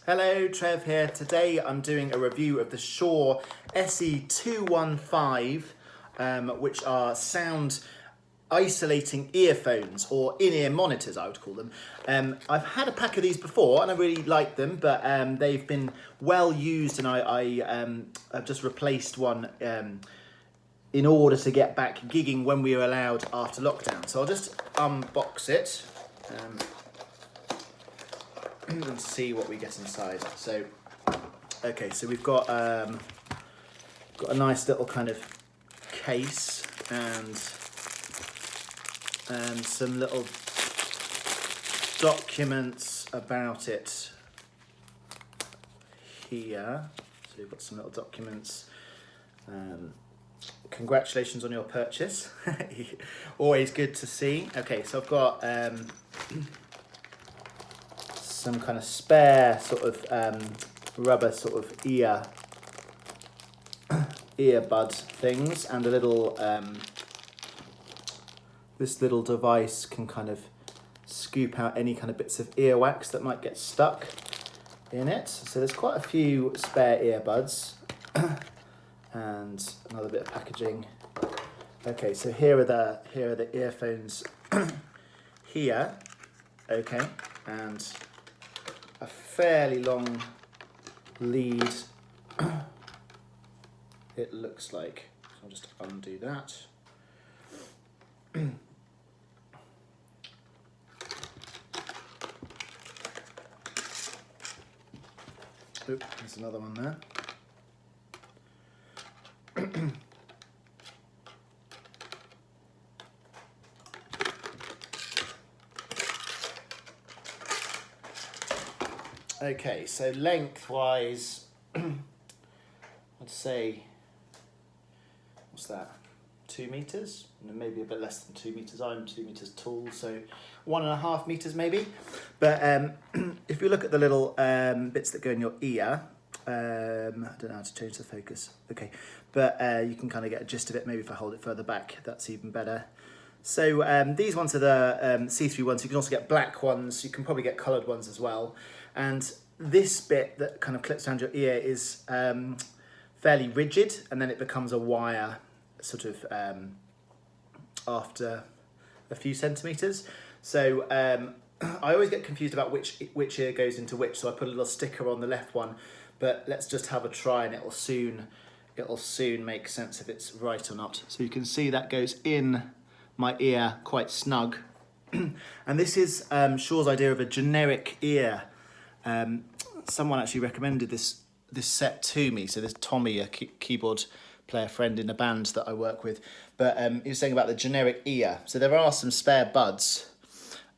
Hello, Trev here. Today I'm doing a review of the Shure SE215, which are sound isolating earphones, or in-ear monitors I would call them. I've had a pack of these before and I really like them, but they've been well used, and I've just replaced one in order to get back gigging when we were allowed after lockdown. So I'll just unbox it and see what we get inside. So, okay, so we've got a nice little kind of case and some little documents about it here. So we've got some little documents. Congratulations on your purchase. Always good to see. Okay, so I've got some kind of spare sort of rubber sort of earbud things, and a little this little device can kind of scoop out any kind of bits of earwax that might get stuck in it. So there's quite a few spare earbuds and another bit of packaging. Okay, so here are the earphones here. Okay, and a fairly long lead, it looks like. So I'll just undo that. Oop, there's another one there. Okay, so lengthwise, I'd say, what's that, 2 meters? Maybe a bit less than 2 meters. I'm 2 meters tall, so 1.5 meters maybe. But if you look at the little bits that go in your ear, I don't know how to change the focus. Okay, but you can kind of get a gist of it. Maybe if I hold it further back, that's even better. So these ones are the see-through ones. You can also get black ones. You can probably get coloured ones as well. And this bit that kind of clips around your ear is fairly rigid, and then it becomes a wire sort of after a few centimetres. So I always get confused about which ear goes into which, so I put a little sticker on the left one, but let's just have a try and it'll soon make sense if it's right or not. So you can see that goes in my ear quite snug. And this is Shure's idea of a generic ear. Someone actually recommended this set to me. So there's Tommy, a keyboard player friend in a band that I work with, but he was saying about the generic ear. So there are some spare buds,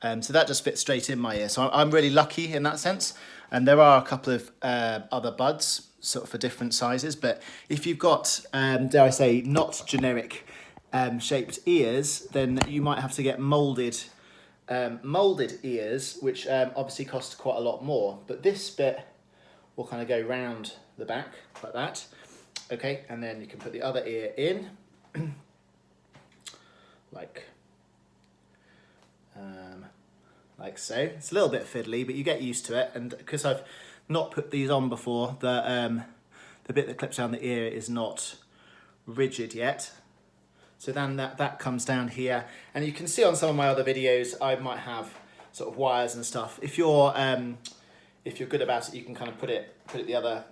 so that just fits straight in my ear. So I'm really lucky in that sense. And there are a couple of other buds sort of for different sizes, but if you've got, dare I say, not generic shaped ears, then you might have to get moulded ears, which obviously cost quite a lot more. But this bit will kind of go round the back like that. Okay, and then you can put the other ear in, like so. It's a little bit fiddly, but you get used to it. And because I've not put these on before, the bit that clips down the ear is not rigid yet. So then that comes down here, and you can see on some of my other videos I might have sort of wires and stuff. If you're good about it, you can kind of put it the other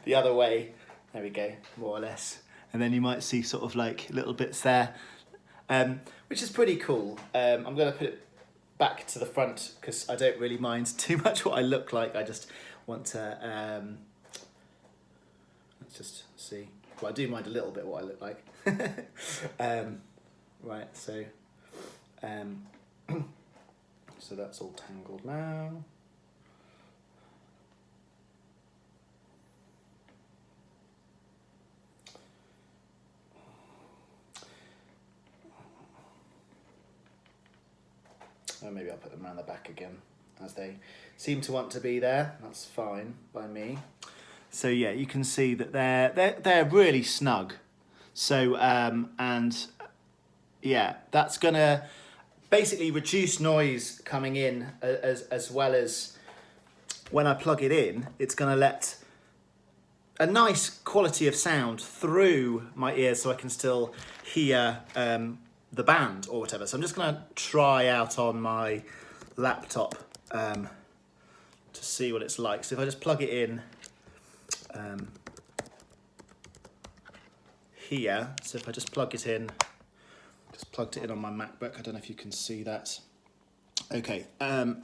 the other way. There we go, more or less. And then you might see sort of like little bits there, which is pretty cool. I'm going to put it back to the front because I don't really mind too much what I look like. I just want to let's just see. Well, I do mind a little bit what I look like. Right, so so that's all tangled now. Or maybe I'll put them around the back again, as they seem to want to be there. That's fine by me. So yeah, you can see that they're really snug. So and yeah, that's gonna basically reduce noise coming in as well as when I plug it in, it's going to let a nice quality of sound through my ears so I can still hear the band or whatever. So I'm just going to try out on my laptop to see what it's like. So if I just plug it in here, so if I just plug it in, just plugged it in on my MacBook, I don't know if you can see that. Okay, so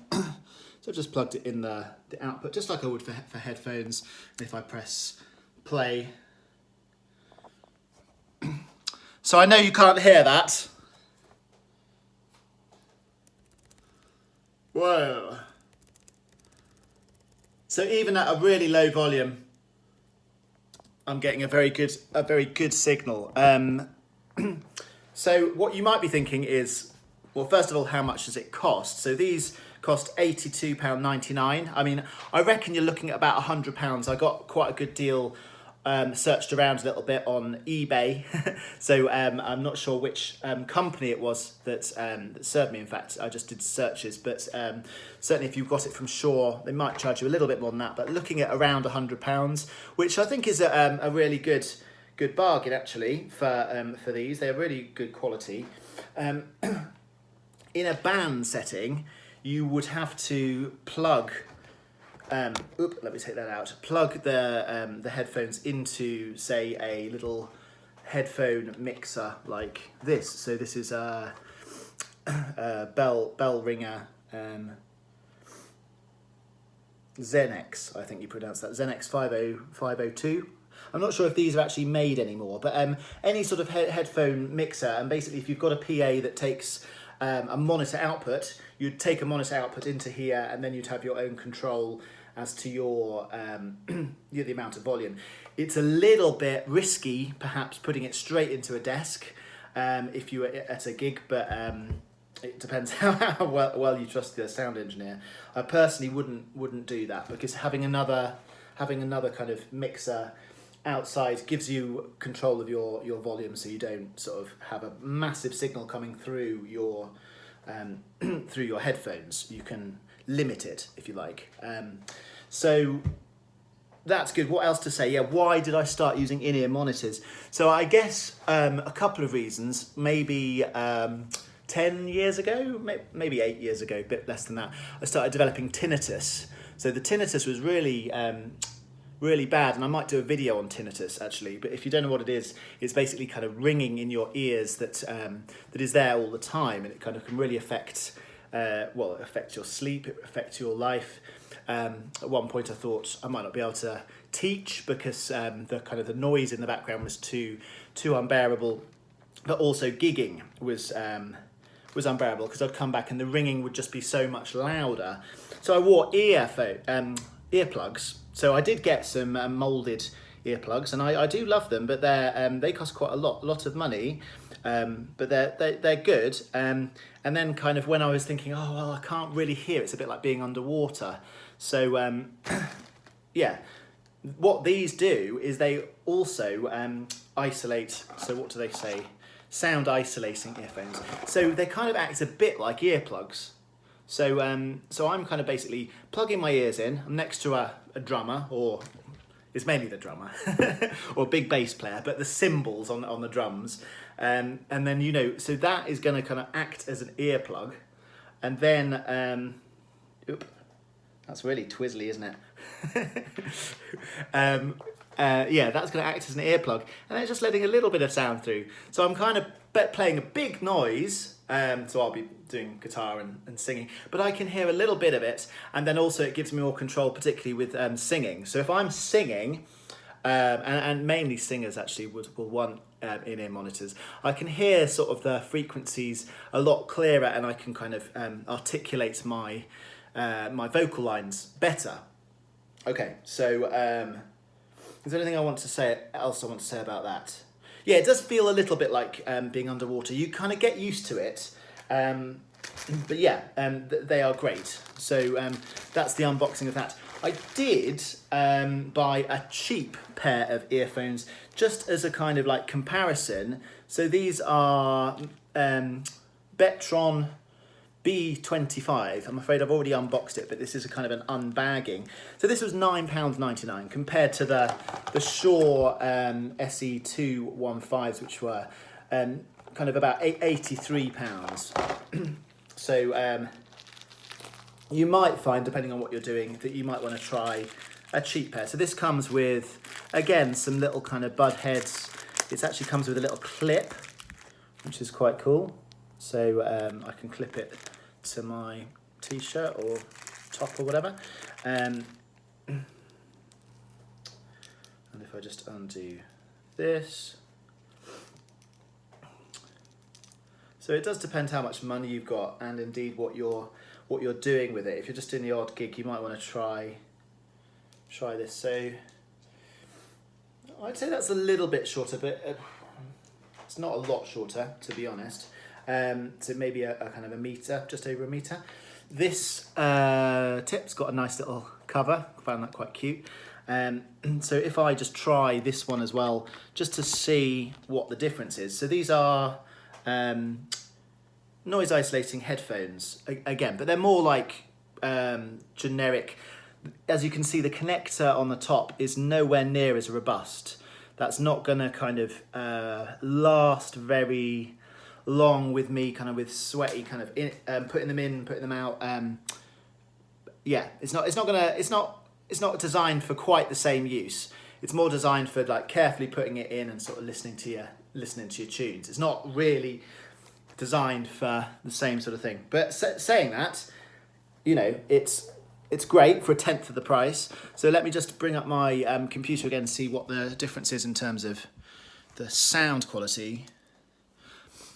I've just plugged it in the output, just like I would for headphones. And if I press play, so I know you can't hear that. Whoa. So even at a really low volume, I'm getting a very good signal. So what you might be thinking is, well, first of all, how much does it cost? So these cost £82.99. I mean, I reckon you're looking at about £100. I got quite a good deal, searched around a little bit on eBay. So I'm not sure which company it was that served me. In fact, I just did searches, but certainly if you've got it from Shure, they might charge you a little bit more than that, but looking at around £100, which I think is a really good bargain actually for these. They're really good quality. In a band setting, you would have to plug, let me take that out. Plug the headphones into, say, a little headphone mixer like this. So this is a bell ringer Zen-X, I think you pronounce that, Zen-X 502. I'm not sure if these are actually made anymore, but any sort of headphone mixer, and basically if you've got a PA that takes a monitor output, you'd take a monitor output into here, and then you'd have your own control as to your the amount of volume. It's a little bit risky, perhaps, putting it straight into a desk if you were at a gig, but it depends how well you trust the sound engineer. I personally wouldn't do that, because having another kind of mixer outside gives you control of your volume, so you don't sort of have a massive signal coming through your through your headphones. You can limit it if you like. So that's good. What else to say? Yeah, why did I start using in-ear monitors? So I guess a couple of reasons. Maybe 10 years ago, maybe 8 years ago, a bit less than that, I started developing tinnitus. So the tinnitus was really bad, and I might do a video on tinnitus actually, but if you don't know what it is, it's basically kind of ringing in your ears that is there all the time, and it kind of can really affect it affects your sleep, it affects your life. At one point I thought I might not be able to teach because the noise in the background was too unbearable, but also gigging was unbearable because I'd come back and the ringing would just be so much louder. So I wore earplugs. So I did get some moulded earplugs, and I do love them, but they cost quite a lot of money, but they're good. And then kind of when I was thinking, oh well, I can't really hear, it's a bit like being underwater. So yeah, what these do is they also isolate. So what do they say? Sound isolating earphones. So they kind of act a bit like earplugs. So I'm kind of basically plugging my ears in. I'm next to a drummer, or it's mainly the drummer, or a big bass player, but the cymbals on the drums. And then, so that is going to kind of act as an earplug. And then, that's really twizzly, isn't it? Yeah, that's going to act as an earplug, and it's just letting a little bit of sound through. So I'm kind of playing a big noise, so I'll be doing guitar and singing, but I can hear a little bit of it, and then also it gives me more control, particularly with singing. So if I'm singing, and mainly singers actually will want in-ear monitors, I can hear sort of the frequencies a lot clearer, and I can kind of articulate my vocal lines better. Okay, so is there anything else I want to say about that? Yeah, it does feel a little bit like being underwater. You kind of get used to it, but yeah, they are great. So that's the unboxing of that. I did buy a cheap pair of earphones just as a kind of like comparison. So these are Betron B25. I'm afraid I've already unboxed it, but this is a kind of an unbagging. So this was £9.99 compared to the Shure SE215s, which were kind of about £83. So you might find, depending on what you're doing, that you might want to try a cheap pair. So this comes with, again, some little kind of bud heads. It actually comes with a little clip, which is quite cool. So I can clip it to my t-shirt or top or whatever. And if I just undo this. So it does depend how much money you've got and indeed what you're doing with it. If you're just doing the odd gig, you might want to try this. So I'd say that's a little bit shorter, but it's not a lot shorter, to be honest. So maybe a kind of a meter, just over a meter. This tip's got a nice little cover. I found that quite cute. So if I just try this one as well, just to see what the difference is. So these are noise isolating headphones again, but they're more like generic. As you can see, the connector on the top is nowhere near as robust. That's not gonna kind of last very long with me, kind of with sweaty kind of putting them in, putting them out. Yeah, it's not designed for quite the same use. It's more designed for like carefully putting it in and sort of listening to your tunes. It's not really designed for the same sort of thing. But saying that, you know, it's great for 1/10 of the price. So let me just bring up my computer again and see what the difference is in terms of the sound quality.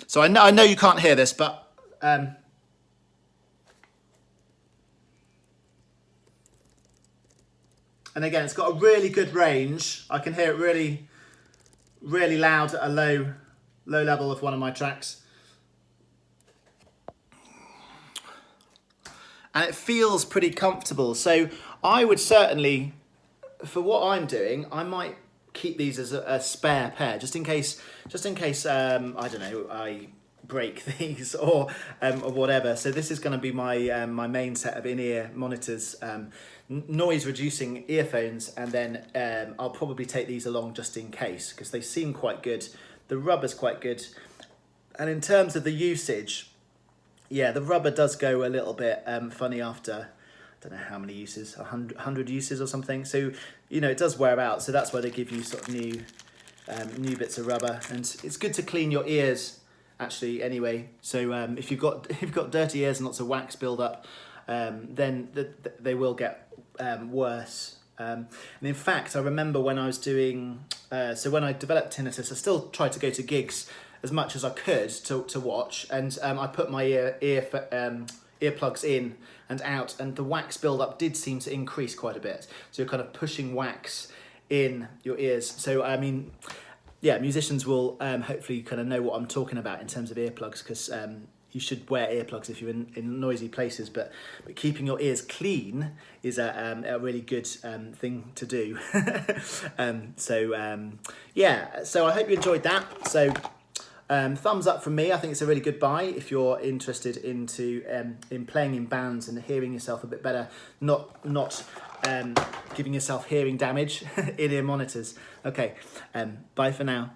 So I know you can't hear this, but and again, it's got a really good range. I can hear it really, really loud at a low level of one of my tracks. And it feels pretty comfortable. So I would certainly, for what I'm doing, I might keep these as a spare pair, just in case I don't know, I break these or whatever. So this is going to be my my main set of in-ear monitors, noise reducing earphones, and then I'll probably take these along just in case, because they seem quite good. The rubber's quite good, and in terms of the usage, yeah, the rubber does go a little bit funny after, I don't know how many uses, 100 uses or something. So, you know, it does wear out. So that's why they give you sort of new bits of rubber. And it's good to clean your ears, actually, anyway. So if you've got dirty ears and lots of wax build up, then they will get worse. And in fact, I remember when I was doing, so when I developed tinnitus, I still tried to go to gigs as much as I could to watch, and I put my earplugs in and out, and the wax build-up did seem to increase quite a bit. So you're kind of pushing wax in your ears. So I mean, yeah, musicians will hopefully kind of know what I'm talking about in terms of earplugs, because you should wear earplugs if you're in noisy places, but keeping your ears clean is a really good thing to do. Yeah, so I hope you enjoyed that. So thumbs up from me. I think it's a really good buy if you're interested in playing in bands and hearing yourself a bit better, not giving yourself hearing damage in ear monitors. Okay, bye for now.